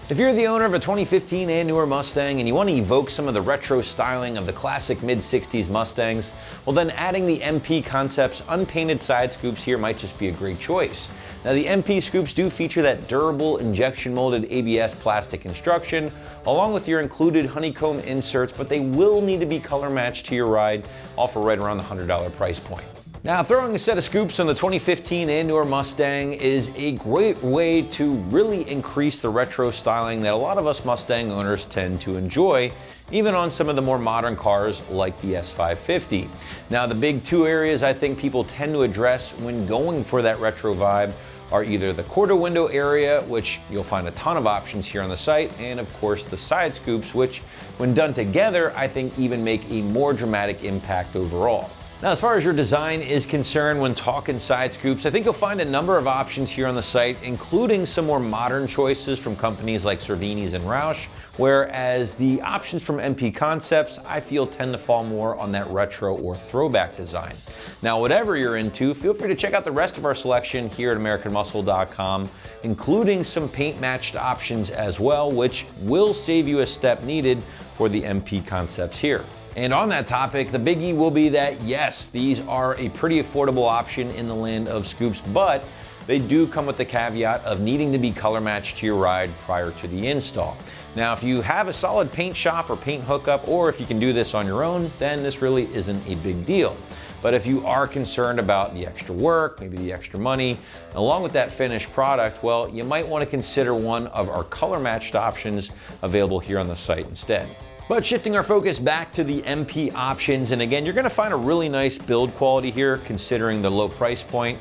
If you're the owner of a 2015 and newer Mustang and you want to evoke some of the retro styling of the classic mid-60s Mustangs, well then adding the MP Concepts unpainted side scoops here might just be a great choice. Now the MP scoops do feature that durable injection molded ABS plastic construction along with your included honeycomb inserts, but they will need to be color matched to your ride, all for right around the $100 price point. Now, throwing a set of scoops on the 2015 and newer Mustang is a great way to really increase the retro styling that a lot of us Mustang owners tend to enjoy, even on some of the more modern cars like the S550. Now, the big two areas I think people tend to address when going for that retro vibe are either the quarter window area, which you'll find a ton of options here on the site, and of course the side scoops, which when done together, I think even make a more dramatic impact overall. Now, as far as your design is concerned when talking side scoops, I think you'll find a number of options here on the site, including some more modern choices from companies like Cervini's and Roush, whereas the options from MP Concepts, I feel tend to fall more on that retro or throwback design. Now, whatever you're into, feel free to check out the rest of our selection here at AmericanMuscle.com, including some paint matched options as well, which will save you a step needed for the MP Concepts here. And on that topic, the biggie will be that yes, these are a pretty affordable option in the land of scoops, but they do come with the caveat of needing to be color matched to your ride prior to the install. Now, if you have a solid paint shop or paint hookup, or if you can do this on your own, then this really isn't a big deal. But if you are concerned about the extra work, maybe the extra money, along with that finished product, well, you might want to consider one of our color matched options available here on the site instead. But shifting our focus back to the MP options, and again, you're going to find a really nice build quality here considering the low price point,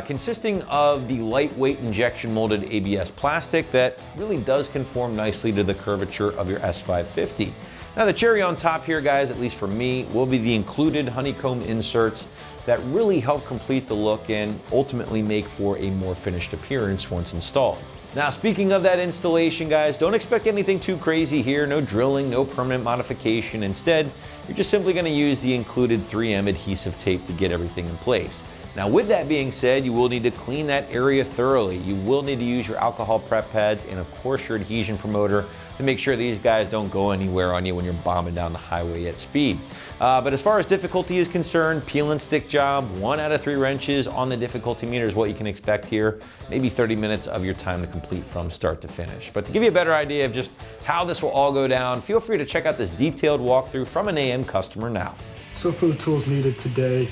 consisting of the lightweight injection molded ABS plastic that really does conform nicely to the curvature of your S550. Now the cherry on top here, guys, at least for me, will be the included honeycomb inserts that really help complete the look and ultimately make for a more finished appearance once installed. Now, speaking of that installation, guys, don't expect anything too crazy here. No drilling, no permanent modification. Instead, you're just simply going to use the included 3M adhesive tape to get everything in place. Now, with that being said, you will need to clean that area thoroughly. You will need to use your alcohol prep pads and, of course, your adhesion promoter to make sure these guys don't go anywhere on you when you're bombing down the highway at speed. But as far as difficulty is concerned, peel and stick job, 1 out of 3 wrenches on the difficulty meter is what you can expect here. Maybe 30 minutes of your time to complete from start to finish. But to give you a better idea of just how this will all go down, feel free to check out this detailed walkthrough from an AM customer now. So for the tools needed today,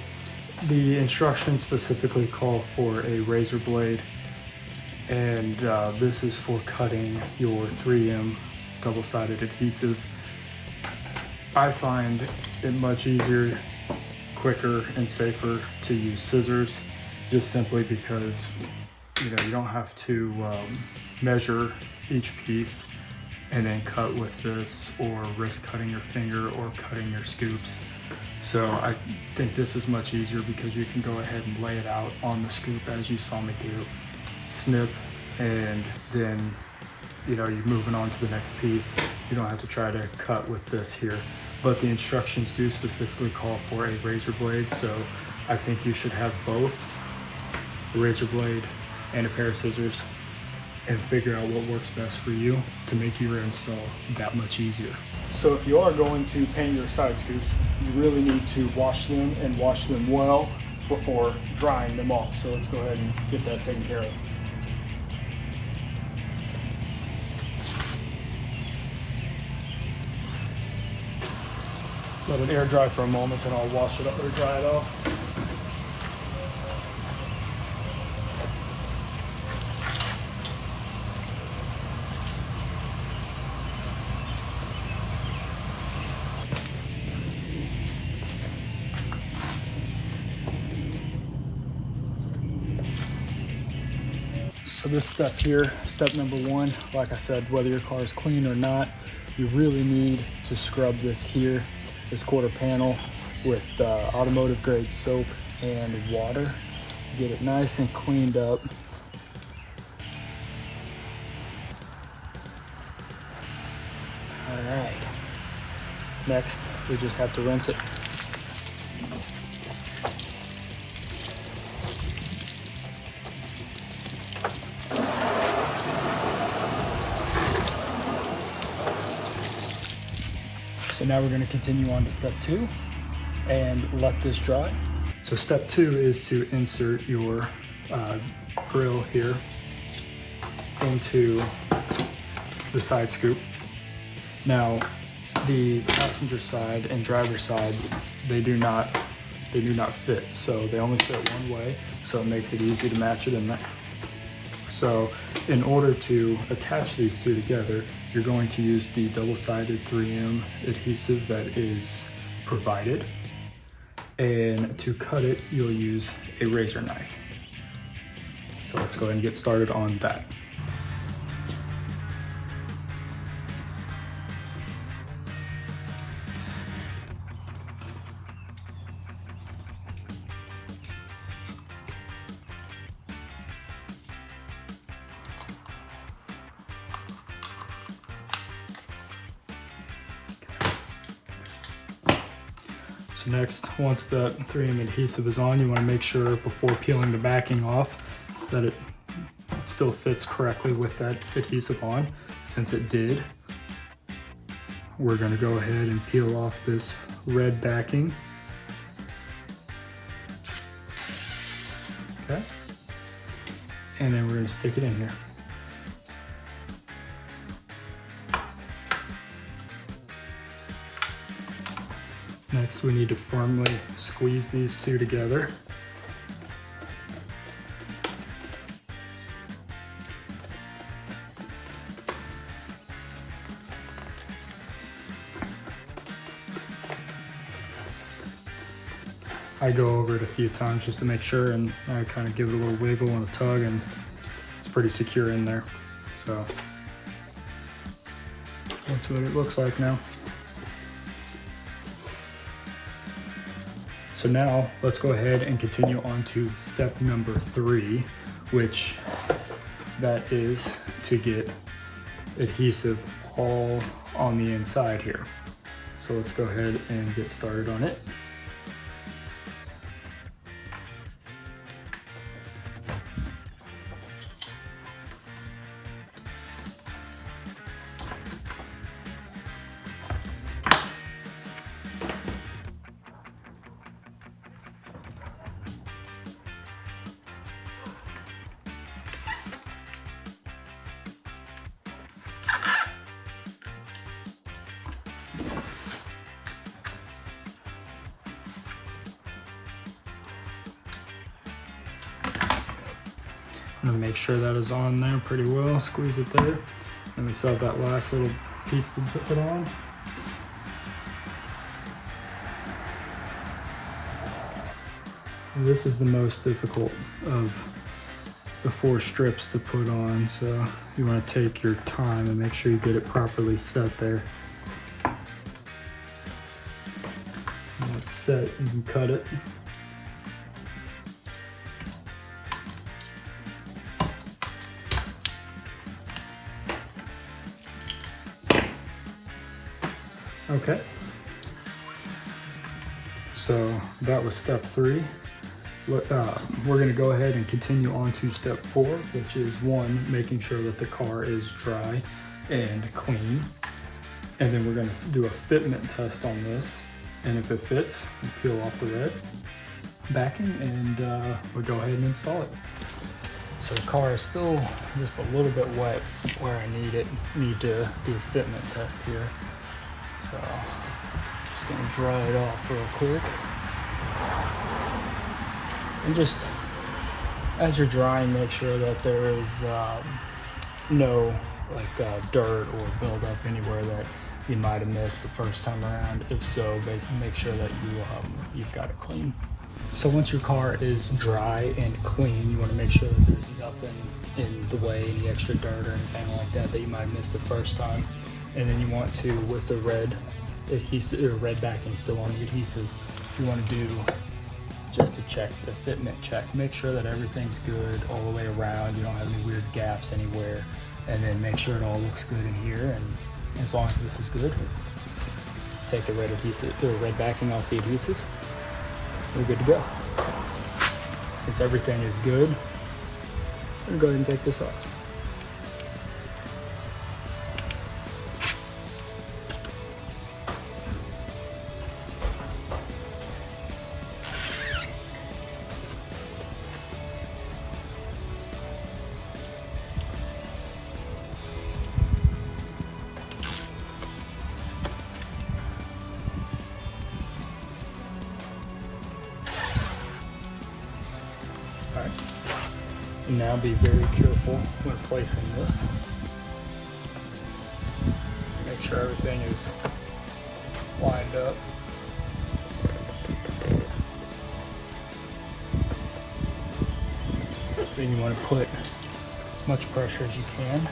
the instructions specifically call for a razor blade, and this is for cutting your 3M double-sided adhesive. I find it much easier, quicker, and safer to use scissors, just simply because you don't have to measure each piece and then cut with this, or risk cutting your finger or cutting your scoops. So I think this is much easier because you can go ahead and lay it out on the scoop as you saw me do. Snip, and then you're moving on to the next piece. You don't have to try to cut with this here. But the instructions do specifically call for a razor blade, so I think you should have both a razor blade and a pair of scissors, and figure out what works best for you to make your install that much easier. So if you are going to paint your side scoops, you really need to wash them, and wash them well before drying them off. So let's go ahead and get that taken care of. Let it air dry for a moment, then I'll wash it up or dry it off. So this step here, step number 1, like I said, whether your car is clean or not, you really need to scrub this here, this quarter panel, with automotive grade soap and water. Get it nice and cleaned up. All right. Next, we just have to rinse it. now we're going to continue on to step 2 and let this dry. So step 2 is to insert your grill here into the side scoop. Now, the passenger side and driver side, they do not fit, so they only fit one way, so it makes it easy to match it in there. So in order to attach these two together, you're going to use the double-sided 3M adhesive that is provided, and to cut it, you'll use a razor knife. So let's go ahead and get started on that. So next, once that 3M adhesive is on, you want to make sure before peeling the backing off that it still fits correctly with that adhesive on. Since it did, we're going to go ahead and peel off this red backing. Okay. And then we're going to stick it in here. Next, we need to firmly squeeze these two together. I go over it a few times just to make sure, and I kind of give it a little wiggle and a tug, and it's pretty secure in there. So that's what it looks like now. So now let's go ahead and continue on to step number 3, which that is to get adhesive all on the inside here. So let's go ahead and get started on it. I'm gonna make sure that is on there pretty well, squeeze it there. And we still have that last little piece to put on. And this is the most difficult of the 4 strips to put on, so you wanna take your time and make sure you get it properly set there. When it's set, you can cut it. Okay, so that was step 3. We're going to go ahead and continue on to step 4, which is 1, making sure that the car is dry and clean. And then we're going to do a fitment test on this. And if it fits, we peel off the red backing and we'll go ahead and install it. So the car is still just a little bit wet where I need to do a fitment test here. So, just gonna dry it off real quick. And just, as you're drying, make sure that there is no dirt or buildup anywhere that you might have missed the first time around. If so, make sure that you've got it clean. So once your car is dry and clean, you wanna make sure that there's nothing in the way, any extra dirt or anything like that you might have missed the first time. And then you want to, with the red adhesive or red backing still on the adhesive, you want to do just to check the fitment check. Make sure that everything's good all the way around. You don't have any weird gaps anywhere. And then make sure it all looks good in here. And as long as this is good, take the red adhesive or red backing off the adhesive. We're good to go. Since everything is good, I'm gonna go ahead and take this off. Now be very careful when placing this. Make sure everything is lined up. Then you want to put as much pressure as you can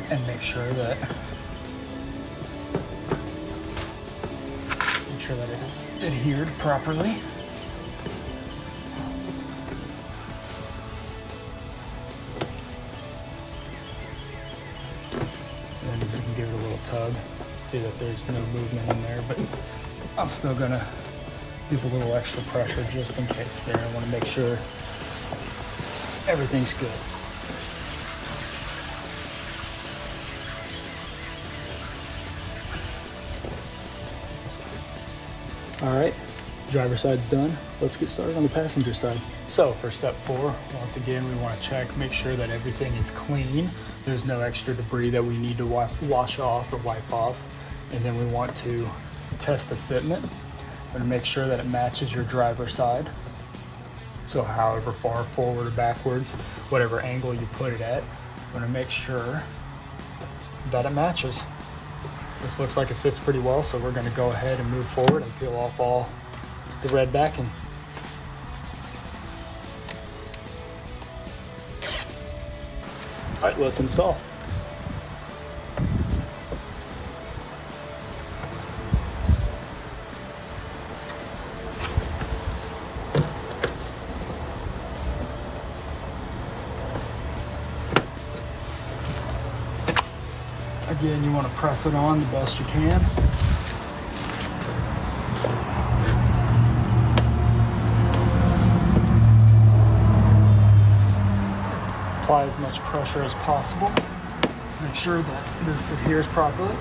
and make sure that it is adhered properly. And then you can give it a little tug. See that there's no movement in there, but I'm still gonna give a little extra pressure just in case there. I want to make sure everything's good. All right, driver's side's done. Let's get started on the passenger side. So for step 4, once again, we want to check, make sure that everything is clean. There's no extra debris that we need to wash off or wipe off. And then we want to test the fitment. We're gonna make sure that it matches your driver's side. So however far forward or backwards, whatever angle you put it at, we're gonna make sure that it matches. This looks like it fits pretty well, so we're gonna go ahead and move forward and peel off all the red backing. All right, let's install. Again, you want to press it on the best you can. Apply as much pressure as possible. Make sure that this adheres properly.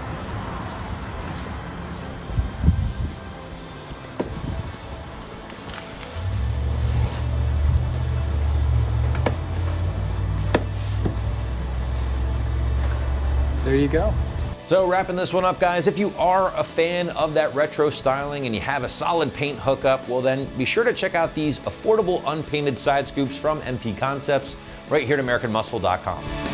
There you go. So wrapping this one up, guys, if you are a fan of that retro styling and you have a solid paint hookup, well then be sure to check out these affordable unpainted side scoops from MP Concepts right here at AmericanMuscle.com.